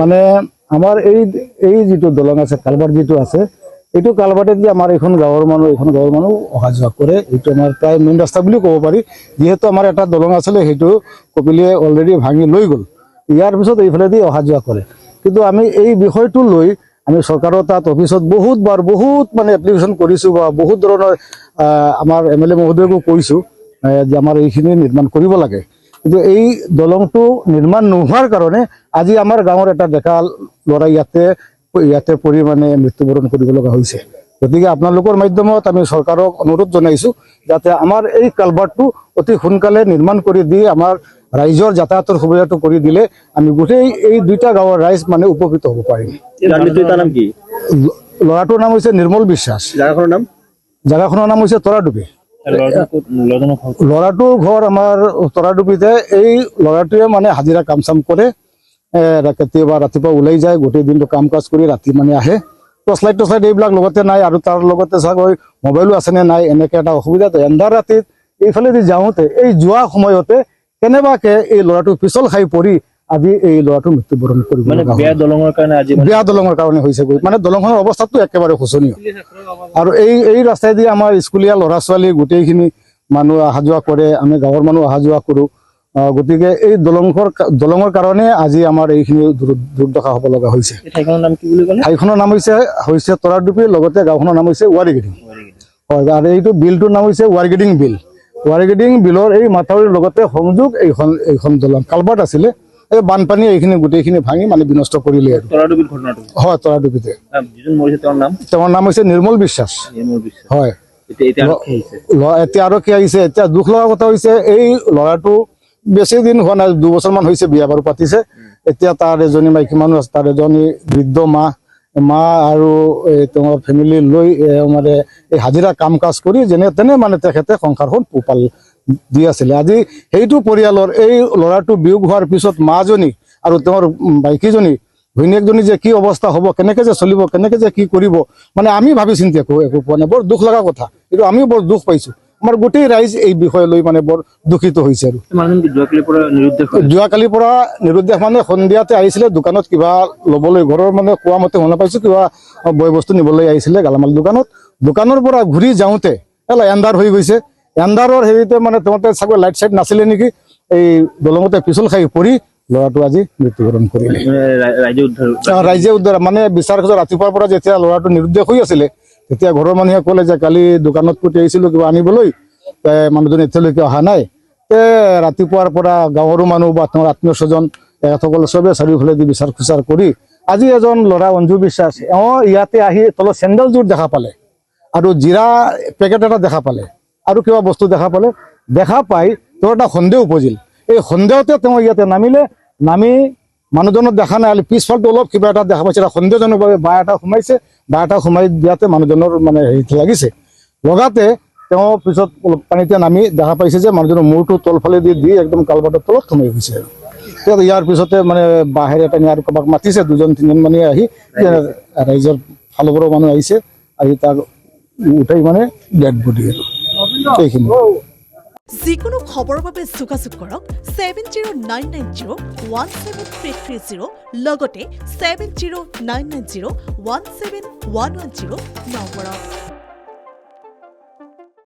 মানে আমাৰ এই যিটো দলং আছে কালভাৰ্ট যিটো আছে এইটো কালভাৰ্টেদি আমাৰ এইখন গাঁৱৰ মানুহ অহা যোৱা কৰে। এইটো আমাৰ প্ৰায় মেইন ৰাস্তা বুলি ক'ব পাৰি। যিহেতু আমাৰ এটা দলং আছিলে সেইটো কপিলীয়ে অলৰেডি ভাঙি লৈ গ'ল। ইয়াৰ পিছত এইফালেদি অহা যোৱা কৰে। কিন্তু আমি এই বিষয়টো লৈ আমি চৰকাৰৰ তাত অফিচত বহুত মানে এপ্লিকেশ্যন কৰিছোঁ বা বহুত ধৰণৰ আমাৰ MLA মহোদয়কো কৈছোঁ যে আমাৰ এইখিনি নিৰ্মাণ কৰিব লাগে। কিন্তু এই দলংটো নিৰ্মাণ নোহোৱাৰ কাৰণে আজি আমাৰ গাঁৱৰ এটা ডেকা ল'ৰা ইয়াতে পৰি মানে মৃত্যুবৰণ কৰিব লগা হৈছে। গতিকে আপোনালোকৰ মাধ্যমত আমি চৰকাৰক অনুৰোধ জনাইছোঁ যাতে আমাৰ এই কালভাৰ্টটো অতি সোনকালে নিৰ্মাণ কৰি দি আমাৰ ৰাইজৰ যাতায়াতৰ সুবিধাটো কৰি দিলে আমি গোটেই এই দুইটা গাঁৱৰ ৰাইজ মানে উপকৃত হ'ব পাৰিম। ল'ৰাটোৰ নাম হৈছে নিৰ্মল বিশ্বাস। জাগাখনৰ নাম হৈছে তৰাডুবি। ল'ৰাটোৰ ঘৰ আমাৰ তৰাডুবিতে। এই ল'ৰাটোৱে মানে হাজিৰা কাম চাম কৰে। কেতিয়াবা ৰাতিপুৱা ওলাই যায়, গোটেই দিনটো কাম কাজ কৰি ৰাতি মানে আহে। টৰ্চ লাইট এইবিলাক লগতে নাই আৰু তাৰ লগতে চাগৈ মোবাইলো আছেনে নাই এনেকে এটা অসুবিধা। এন্ধাৰ ৰাতিত এইফালেদি যাওঁতে এই যোৱা সময়তে কেনেবাকে এই ল'ৰাটো পিছল খাই পৰি আজি এই ল'ৰাটো মৃত্যুবৰণ কৰিব বেয়া দলঙৰ কাৰণে হৈছে গৈ। মানে দলংখনৰ অৱস্থাটো একেবাৰে শোচনীয়। আৰু এই ৰাস্তাইদি আমাৰ স্কুলীয়া ল'ৰা ছোৱালী গোটেইখিনি মানুহ অহা যোৱা কৰে, আমি গাঁৱৰ মানুহ অহা যোৱা কৰোঁ। গতিকে এই দলঙৰ কাৰণে আজি আমাৰ এইখিনি দুৰ্দশা হ'ব লগা হৈছে। ঠাইখনৰ নাম হৈছে তৰাডুবি, লগতে গাঁওখনৰ নাম হৈছে ৱাৰিগেডিং। হয়, আৰু এইটো বিলটোৰ নাম হৈছে ৱাৰগেডিং বিল। ৱাৰগেডিং বিলৰ এই মাথাউৰিৰ লগতে সংযোগ এইখন দলং কালভাৰ্ট আছিলে। এই বানপানী এইখিনি গোটেইখিনি ভাঙি মানে বিনষ্ট কৰিলে আৰু। হয়, তৰাডুবিতে। তেওঁৰ নাম হৈছে নিৰ্মল বিশ্বাস। হয়, এতিয়া আৰু কি আহিছে, এতিয়া দুখ লগা কথা হৈছে এই ল'ৰাটো বেছি দিন হোৱা নাই, 2 বছৰমান হৈছে বিয়া বাৰু পাতিছে। এতিয়া তাৰ এজনী মাইকী মানুহ আছে, তাৰ এজনী বৃদ্ধ মা আৰু তেওঁৰ ফেমিলি লৈ মানে এই হাজিৰা কাম কাজ কৰি যেনে তেনে মানে তেখেতে সংসাৰখন পোহপাল দি আছিলে। আজি সেইটো পৰিয়ালৰ এই ল'ৰাটো বিয়োগ হোৱাৰ পিছত মাজনী আৰু তেওঁৰ বাইকীজনী ঘৈণীয়েকজনী যে কি অৱস্থা হ'ব, কেনেকে যে চলিব, কেনেকে যে কি কৰিব, মানে আমি ভাবি চিন্তি একো পোৱা নাই। বৰ দুখ লগা কথা। কিন্তু আমিও বৰ দুখ পাইছোঁ। আমাৰ গোটেই ৰাইজ এই বিষয় লৈ মানে বৰ দুখিত হৈছে। আৰু যোৱাকালিৰ পৰা নিৰুদ্দেশ মানে সন্ধিয়াতে আহিছিলে দোকানত কিবা ল'বলৈ, ঘৰৰ মানে কোৱা মতে শুনা পাইছোঁ কিবা বয় বস্তু নিবলৈ আহিছিলে গেলামাল দোকানৰ পৰা ঘূৰি যাওঁতে এন্ধাৰ হৈ গৈছে। এন্ধাৰৰ হেৰিতে মানে তেওঁতে চাগৈ লাইট চাইট নাছিলে নেকি, এই দলঙতে পিছল খাই পৰি ল'ৰাটো আজি মৃত্যুবৰণ কৰিলে। ৰাইজে উদ্ধাৰ মানে বিচাৰ খোজা ৰাতিপুৱাৰ পৰা যেতিয়া ল'ৰাটো নিৰুদ্দেশ হৈ আছিলে তেতিয়া ঘৰৰ মানুহে ক'লে যে কালি দোকানত পঠিয়াইছিলোঁ কিবা আনিবলৈ, মানুহজন এতিয়ালৈকে অহা নাই। ৰাতিপুৱাৰ পৰা গাঁৱৰো মানুহ বা তেওঁৰ আত্মীয় স্বজন এসকলে চবে চাৰিওফালেদি বিচাৰ খোচাৰ কৰি আজি এজন ল'ৰা অঞ্জু বিশ্বাস ইয়াতে আহি তলত চেণ্ডেলযোৰ দেখা পালে আৰু জিৰা পেকেট এটা দেখা পালে আৰু কিবা বস্তু দেখা পাই তেওঁৰ এটা সন্দেহ উপজিল। এই সন্দেহতে তেওঁ ইয়াতে নামি মানুহজনক দেখা নাই, পিছফালটো অলপ কিবা এটা দেখা পাইছে। সন্দেহজনকভাৱে বাঁহ এটা সোমাই দিয়াতে মানুহজনৰ মানে হেৰিত লাগিছে। লগাতে তেওঁ পিছত পানীতে নামি দেখা পাইছে যে মানুহজনৰ মূৰটো তলফালে দি একদম কালভাৰ্টৰ তলত সোমাই গৈছে। আৰু ইয়াৰ পিছতে মানে বাঁহেৰে টানি আৰু কাৰোবাক মাতিছে, 2-3জন মানে আহি ৰাইজৰ ফালৰ পৰা মানুহ আহিছে, আহি তাক উঠাই মানে ডেড বডি আৰু সেইখিনি। যিকোনো খবৰৰ বাবে যোগাযোগ কৰক 7099017330 লগতে 7099017110 নম্বৰত।